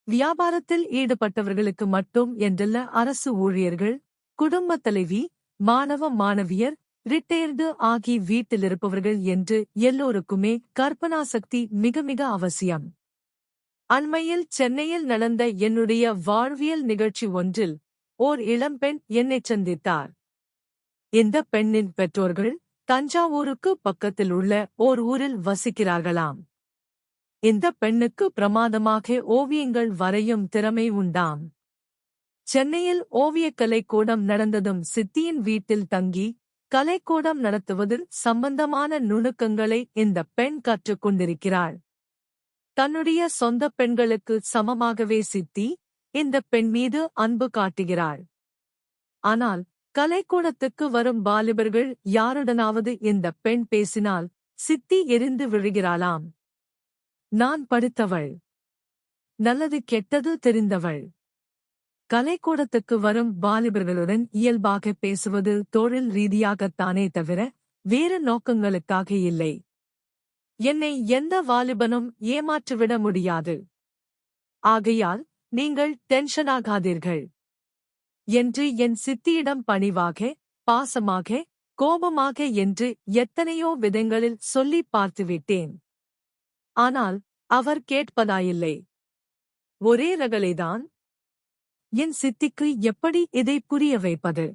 வியாபாரத்தில் ஈடுபட்டவர்களுக்கு மட்டும் என்றல்ல, அரசு ஊழியர்கள், குடும்பத் தலைவி, மாணவ மாணவியர், ரிட்டையர்டு ஆகி வீட்டிலிருப்பவர்கள் என்று எல்லோருக்குமே கற்பனாசக்தி மிக மிக அவசியம். அண்மையில் சென்னையில் நடந்த என்னுடைய வாழ்வியல் நிகழ்ச்சி ஒன்றில் ஓர் இளம்பெண் என்னைச் சந்தித்தார். இந்த பெண்ணின் பெற்றோர்கள் தஞ்சாவூருக்கு பக்கத்தில் உள்ள ஓர் ஊரில் வசிக்கிறார்களாம். இந்த பெண்ணுக்கு பிரமாதமாக ஓவியங்கள் வரையும் திறமை உண்டாம். சென்னையில் ஓவியக் கூடம் நடந்ததும் சித்தியின் வீட்டில் தங்கி கலைக்கூடம் நடத்துவதில் சம்பந்தமான நுணுக்கங்களை இந்த பெண் கற்றுக் கொண்டிருக்கிறாள். தன்னுடைய சொந்த பெண்களுக்கு சமமாகவே சித்தி இந்த பெண் மீது அன்பு காட்டுகிறாள். ஆனால் கலைக்கூடத்துக்கு வரும் வாலிபர்கள் யாருடனாவது இந்த பெண் பேசினால் சித்தி எரிந்து விழுகிறாளாம். நான் படித்தவள், நல்லது கெட்டது தெரிந்தவள். கலைக்கூடத்துக்கு வரும் வாலிபர்களுடன் இயல்பாக பேசுவது தொழில் ரீதியாகத்தானே தவிர வேறு நோக்கங்களுக்காக இல்லை. என்னை எந்த வாலிபனும் ஏமாற்றிவிட முடியாது. ஆகையால் நீங்கள் டென்ஷனாகாதீர்கள் என்று என் சித்தியிடம் பணிவாக, பாசமாக, கோபமாக என்று எத்தனையோ விதங்களில் சொல்லிப் பார்த்துவிட்டேன். ஆனால் அவர் கேட்பதாயில்லை. ஒரே ரகளைதான். என் சித்திக்கு எப்படி இதை புரிய வைப்பது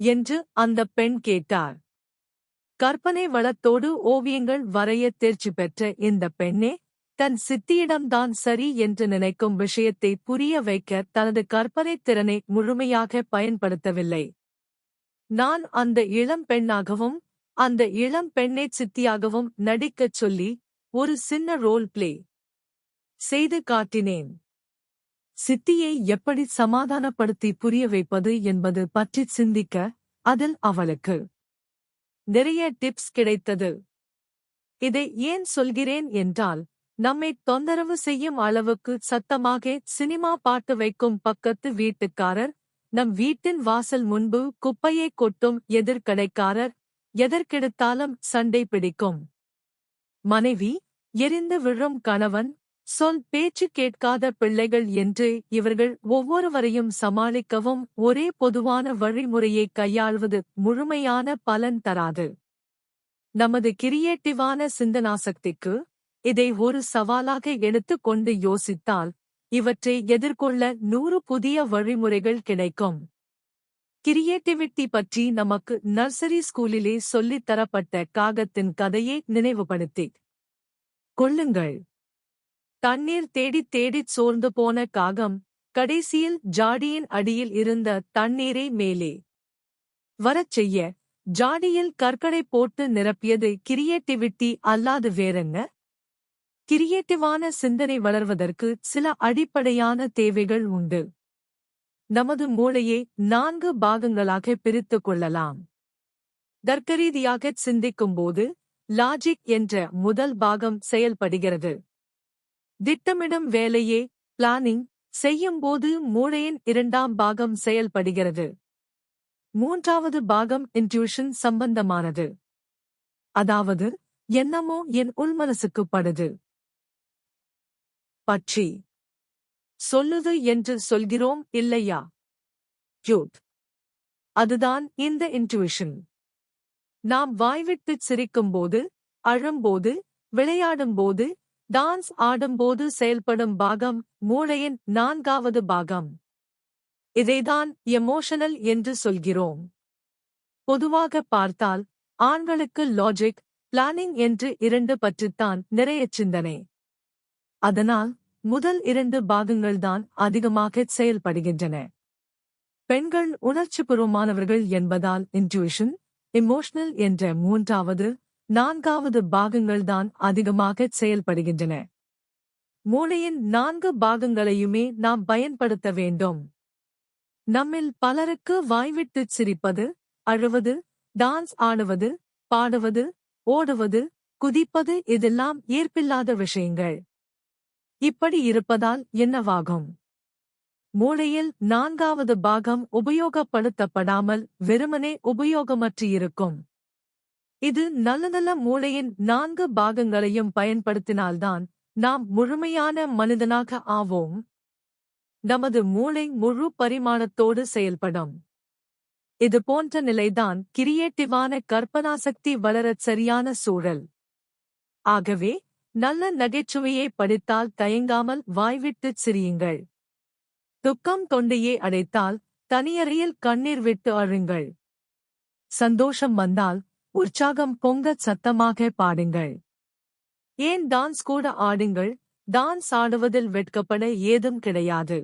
என்று அந்த பெண் கேட்டார். கற்பனை வளத்தோடு ஓவியங்கள் வரைய தேர்ச்சி பெற்ற இந்த பெண்ணே தன் சித்தியிடம்தான் சரி என்று நினைக்கும் விஷயத்தை புரிய வைக்க தனது கற்பனைத் திறனை முழுமையாக பயன்படுத்தவில்லை. நான் அந்த இளம் பெண்ணாகவும் அந்த இளம் பெண்ணைச் சித்தியாகவும் நடிக்கச் சொல்லி ஒரு சின்ன ரோல் பிளே செய்து காட்டினேன். சித்தியை எப்படி சமாதானப்படுத்தி புரிய வைப்பது என்பது பற்றி சிந்திக்க அதில் அவளுக்கு நிறைய டிப்ஸ் கிடைத்தது. இதை ஏன் சொல்கிறேன் என்றால், நம்மை தொந்தரவு செய்யும் அளவுக்கு சத்தமாக சினிமா பாட்டு வைக்கும் பக்கத்து வீட்டுக்காரர், நம் வீட்டின் வாசல் முன்பு குப்பையை கொட்டும் எதிர்க்கடைக்காரர், எதற்கெடுத்தாலும் சண்டை பிடிக்கும் மனைவி, எரிந்து விழும் கணவன், சொல் பேச்சு கேட்காத பிள்ளைகள் என்று இவர்கள் ஒவ்வொருவரையும் சமாளிக்கவும் ஒரே பொதுவான வழிமுறையை கையாள்வது முழுமையான பலன் தராது. நமது கிரியேட்டிவான சிந்தனாசக்திக்கு இதை ஒரு சவாலாக எடுத்துக் கொண்டு யோசித்தால் இவற்றை எதிர்கொள்ள 100 புதிய வழிமுறைகள் கிடைக்கும். கிரியேட்டிவிட்டி பற்றி நமக்கு நர்சரி ஸ்கூலிலே சொல்லித் தரப்பட்ட காகத்தின் கதையை நினைவுபடுத்திக் கொள்ளுங்கள். தண்ணீர் தேடித் தேடிச் சோர்ந்து போன காகம் கடைசியில் ஜாடியின் அடியில் இருந்த தண்ணீரை மேலே வரச் செய்ய ஜாடியில் கற்களை போட்டு நிரப்பியது கிரியேட்டிவிட்டி அல்லாது வேறென்ன? கிரியேட்டிவான சிந்தனை வளர்வதற்கு சில அடிப்படையான தேவைகள் உண்டு. நமது மூளையை 4 பாகங்களாக பிரித்துக் கொள்ளலாம். தர்க்கரீதியாகச் சிந்திக்கும்போது லாஜிக் என்ற முதல் பாகம் செயல்படுகிறது. திட்டமிடும் வேலையே பிளானிங் செய்யும்போது மூளையின் 2ஆம் பாகம் செயல்படுகிறது. 3வது பாகம் இன்ட்யூஷன் சம்பந்தமானது. அதாவது என்னமோ என் உள்மனசுக்கு படுது, பற்றி சொல்லுது என்று சொல்கிறோம் இல்லையா? கியூட். அதுதான் இந்த இன்ட்யூஷன். நாம் வாய்விட்டுச் சிரிக்கும்போது, அழும்போது, விளையாடும்போது, டான்ஸ் ஆடும்போது செயல்படும் பாகம் மூளையின் 4வது பாகம். இதைதான் எமோஷனல் என்று சொல்கிறோம். பொதுவாக பார்த்தால் ஆண்களுக்கு லாஜிக், பிளானிங் என்று 2 பற்றித்தான் நிறைய சிந்தனை. அதனால் முதல் 2 பாகங்கள்தான் அதிகமாகச் செயல்படுகின்றன. பெண்கள் உணர்ச்சிபூர்வமானவர்கள் என்பதால் இன்ட்யூஷன், எமோஷனல் என்ற 3வது, 4வது பாகங்கள்தான் அதிகமாகச் செயல்படுகின்றன. மூளையின் 4 பாகங்களையுமே நாம் பயன்படுத்த வேண்டும். நம்மில் பலருக்கு வாய்விட்டுச் சிரிப்பது, அழுவது, டான்ஸ் ஆடுவது, பாடுவது, ஓடுவது, குதிப்பது இதெல்லாம் ஏற்பில்லாத விஷயங்கள். இப்படி இருப்பதால் என்னவாகும்? மூளையில் 4வது பாகம் உபயோகப்படுத்தப்படாமல் வெறுமனே உபயோகமற்று இருக்கும். இது நல்ல மூளையின் 4 பாகங்களையும் பயன்படுத்தினால்தான் நாம் முழுமையான மனிதனாக ஆவோம். நமது மூளை முழு பரிமாணத்தோடு செயல்படும். இது போன்ற நிலைதான் கிரியேட்டிவான கற்பனாசக்தி வளரச் சரியான சூழல். ஆகவே நல்ல நகைச்சுவையை படித்தால் தயங்காமல் வாய்விட்டுச் சிரியுங்கள். துக்கம் தொண்டையை அடைத்தால் தனியறையில் கண்ணீர் விட்டு அழுங்கள். சந்தோஷம் வந்தால் உற்சாகம் பொங்கச் சத்தமாக பாடுங்கள். ஏன் டான்ஸ் கூட ஆடுங்கள். டான்ஸ் ஆடுவதில் வெட்கப்பட ஏதும் கிடையாது.